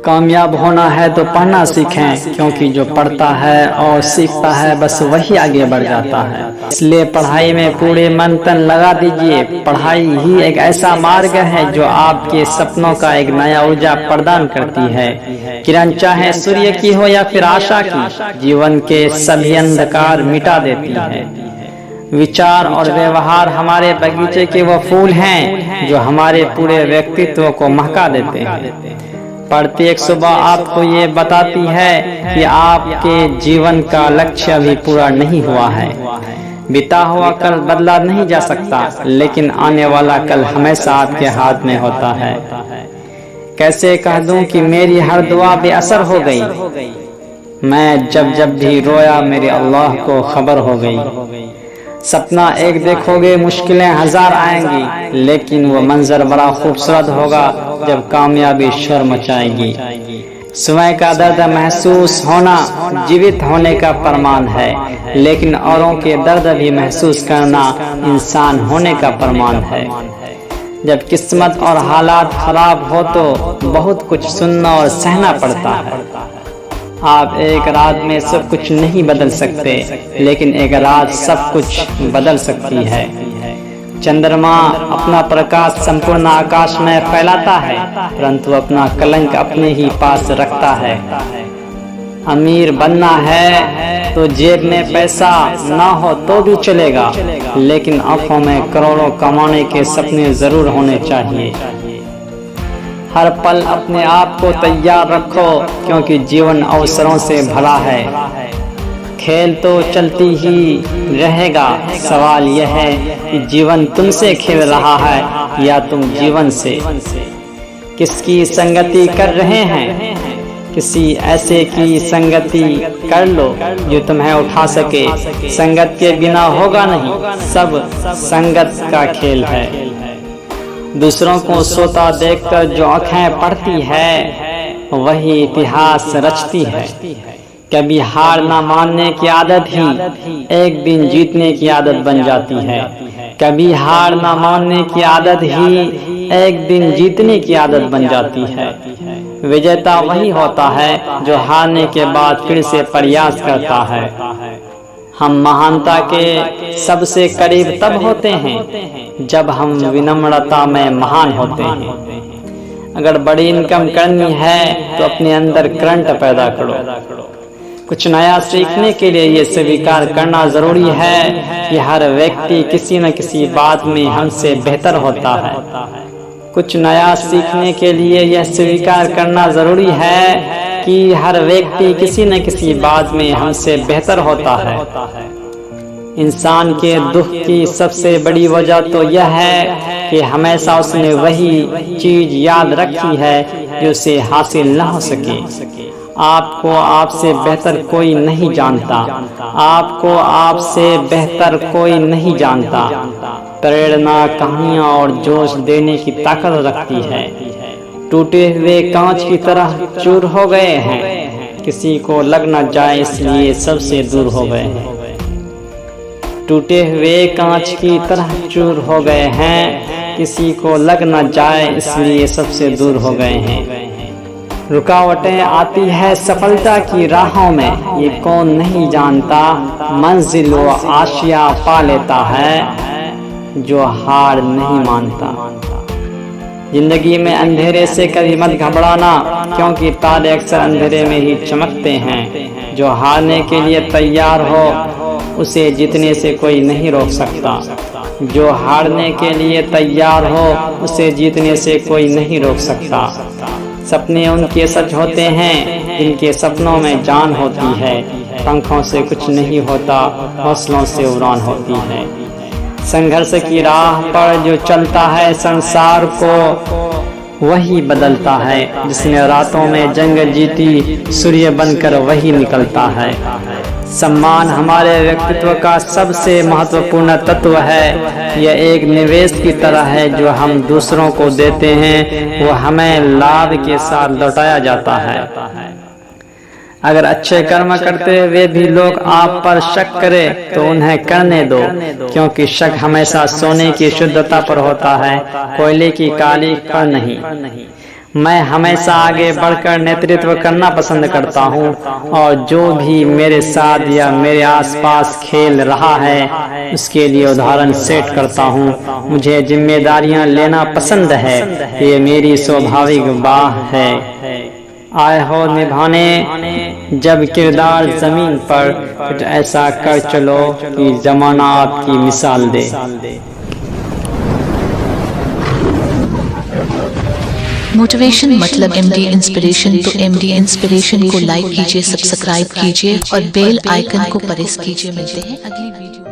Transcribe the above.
कामयाब होना है तो पढ़ना सीखें, क्योंकि जो पढ़ता है और सीखता है बस वही आगे बढ़ जाता है। इसलिए पढ़ाई में पूरे मन तन लगा दीजिए। पढ़ाई ही एक ऐसा मार्ग है जो आपके सपनों का एक नया ऊर्जा प्रदान करती है। किरण चाहे सूर्य की हो या फिर आशा की, जीवन के सभी अंधकार मिटा देती है। विचार और व्यवहार हमारे बगीचे के वो फूल हैं जो हमारे पूरे व्यक्तित्व को महका देते हैं। प्रत्येक सुबह आपको ये बताती है कि आपके जीवन का लक्ष्य अभी पूरा नहीं हुआ है। बीता हुआ कल बदला नहीं जा सकता, लेकिन आने वाला कल हमेशा आपके हाथ में होता है। कैसे कह दूं कि मेरी हर दुआ बेअसर हो गई। मैं जब भी रोया मेरे अल्लाह को खबर हो गई। सपना एक देखोगे मुश्किलें हजार आएंगी, लेकिन वो मंजर बड़ा खूबसूरत होगा जब कामयाबी शोर मचाएगी। स्वयं का दर्द महसूस होना जीवित होने का प्रमाण है, लेकिन औरों के दर्द भी महसूस करना इंसान होने का प्रमाण है। जब किस्मत और हालात खराब हो तो बहुत कुछ सुनना और सहना पड़ता है। आप एक रात में सब कुछ नहीं बदल सकते, लेकिन एक रात सब कुछ बदल सकती है। चंद्रमा अपना प्रकाश संपूर्ण आकाश में फैलाता है, परंतु अपना कलंक अपने ही पास रखता है। अमीर बनना है तो जेब में पैसा ना हो तो भी चलेगा, लेकिन आंखों में करोड़ों कमाने के सपने जरूर होने चाहिए। हर पल अपने आप को तैयार रखो, क्योंकि जीवन अवसरों से भरा है। खेल तो चलती ही रहेगा, सवाल यह है कि जीवन तुमसे खेल रहा है या तुम जीवन से। किसकी संगति कर रहे हैं? किसी ऐसे की संगति कर लो जो तुम्हें उठा सके। संगत के बिना होगा नहीं, सब संगत का खेल है। दूसरों को सोता देखकर जो आँखें पड़ती है, वही इतिहास रचती है। कभी हार ना मानने की आदत ही एक दिन जीतने की आदत बन जाती है। कभी हार ना मानने की आदत ही एक दिन जीतने की आदत बन जाती है। विजेता वही होता है जो हारने के बाद फिर से प्रयास करता है। हम महानता के सबसे करीब तब होते हैं जब हम विनम्रता में महान होते हैं। अगर बड़ी इनकम करनी है तो अपने अंदर करंट पैदा करो। कुछ नया सीखने के लिए ये स्वीकार करना जरूरी है कि हर व्यक्ति किसी न किसी बात में हमसे बेहतर होता है। कुछ नया सीखने के लिए यह स्वीकार करना जरूरी है कि हर व्यक्ति किसी न किसी बात में हमसे बेहतर होता है। इंसान के दुख की सबसे बड़ी वजह तो यह है कि हमेशा उसने वही चीज याद रखी है जो उसे हासिल न हो सके। आपको आपसे बेहतर कोई नहीं जानता। आपको आपसे बेहतर कोई नहीं जानता। प्रेरणा, कहानियां और जोश देने की ताकत रखती है। टूटे हुए कांच की तरह चूर हो गए हैं, किसी को लग न जाए इसलिए सबसे दूर हो गए हैं। टूटे हुए कांच की तरह चूर हो गए हैं, किसी को लग न जाए इसलिए सबसे दूर हो गए हैं। रुकावटें आती है सफलता की राहों में, ये कौन नहीं जानता। मंजिल व आशिया पा लेता है जो हार नहीं मानता। जिंदगी में अंधेरे से कभी मत घबराना, क्योंकि तारे अक्सर अंधेरे में ही चमकते हैं। जो हारने के लिए तैयार हो उसे जीतने से कोई नहीं रोक सकता। जो हारने के लिए तैयार हो उसे जीतने से कोई नहीं रोक सकता। सपने उनके सच होते हैं जिनके सपनों में जान होती है। पंखों से कुछ नहीं होता, हौसलों से उड़ान होती है। संघर्ष की राह पर जो चलता है संसार को वही बदलता है। जिसने रातों में जंग जीती सूर्य बनकर वही निकलता है। सम्मान हमारे व्यक्तित्व का सबसे महत्वपूर्ण तत्व है। यह एक निवेश की तरह है जो हम दूसरों को देते हैं, वो हमें लाभ के साथ लौटाया जाता है। अगर अच्छे कर्म करते हुए भी लोग आप पर शक करें तो उन्हें करने दो, क्योंकि शक हमेशा सोने की शुद्धता पर होता है, कोयले की काली पर नहीं। मैं हमेशा आगे बढ़कर नेतृत्व करना पसंद करता हूँ और जो भी मेरे साथ या मेरे आसपास खेल रहा है उसके लिए उदाहरण सेट करता हूँ। मुझे जिम्मेदारियाँ लेना पसंद है, ये मेरी स्वाभाविक बात है। आए हो निभाने जब किरदार जमीन पर, कुछ ऐसा कर चलो कि जमाना आपकी मिसाल दे। मोटिवेशन मतलब MD इंस्पिरेशन। तो MD इंस्पिरेशन को लाइक कीजिए, सब्सक्राइब कीजिए और बेल आइकन को प्रेस कीजिए। मिलते हैं अगली वीडियो।